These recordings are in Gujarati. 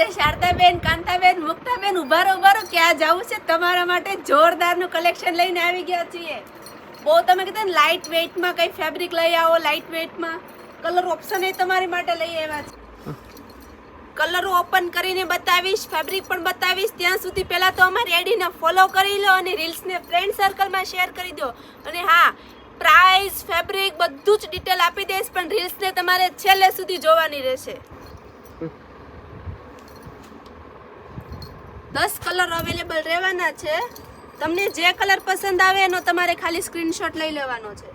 અરે શારદાબેન, કાંતાબેન, મુક્તાબેન, ઉભા રહો ક્યાં જવું છે? તમારા માટે જોરદારનું કલેક્શન લઈને આવી ગયા છીએ. બહુ તમે કીધું ને લાઇટ વેઇટમાં કંઈ ફેબ્રિક લઈ આવો, લાઇટ વેઇટમાં કલર ઓપ્શન એ તમારી માટે લઈ આવ્યા છે. કલરો ઓપન કરીને બતાવીશ, ફેબ્રિક પણ બતાવીશ. ત્યાં સુધી પહેલાં તો અમારી આઈડીને ફોલો કરી લો અને રીલ્સને ફ્રેન્ડ સર્કલમાં શેર કરી દો. અને હા, પ્રાઇસ, ફેબ્રિક બધું જ ડિટેલ આપી દઈશ, પણ રીલ્સને તમારે છેલ્લે સુધી જોવાની રહેશે. 10 કલર અવેલેબલ રહેવાના છે. તમને જે કલર પસંદ આવે એનો તમારે ખાલી સ્ક્રીનશોટ લઈ લેવાનો છે.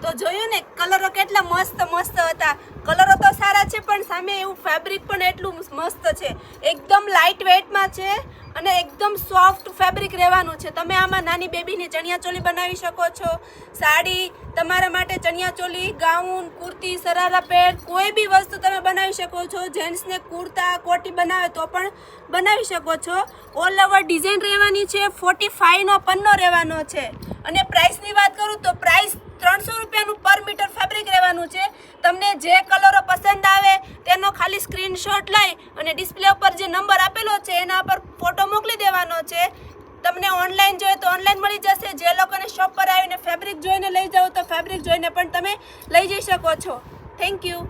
તો જોયું ને કલરો કેટલા મસ્ત મસ્ત હતા. કલરો તો સારા છે, પણ સામે એવું ફેબ્રિક પણ એટલું મસ્ત છે. એકદમ લાઇટ વેઇટમાં છે અને એકદમ સોફ્ટ ફેબ્રિક રહેવાનું છે. તમે આમાં નાની બેબીની ચણિયાચોલી બનાવી શકો છો, સાડી, તમારા માટે ચણિયાચોલી, ગાઉન, કુર્તી, સરારા પેન્ટ, કોઈ બી વસ્તુ તમે બનાવી શકો છો. જેન્ટ્સને કુર્તા, કોટી બનાવે તો પણ બનાવી શકો છો. ઓલ ઓવર ડિઝાઇન રહેવાની છે. 45નો પન્નો રહેવાનો છે. અને પ્રાઇસની વાત કરું તો પ્રાઇસ 300 રૂપિયાનું પર મીટર ફેબ્રિક રહેવાનું છે. તમને જે કલરો પસંદ આવે તેનો ખાલી સ્ક્રીનશોટ લઈ અને ડિસ્પ્લે ઉપર જે નંબર આપેલો છે એના પર ફોટો મોકલી દેવાનો છે. તમને ઓનલાઈન જોઈએ તો ઓનલાઈન મળી જશે. જે લોકોને શોપ પર આવીને ફેબ્રિક જોઈને લઈ જાઓ તો ફેબ્રિક જોઈને પણ તમે લઈ જઈ શકો છો. Thank you.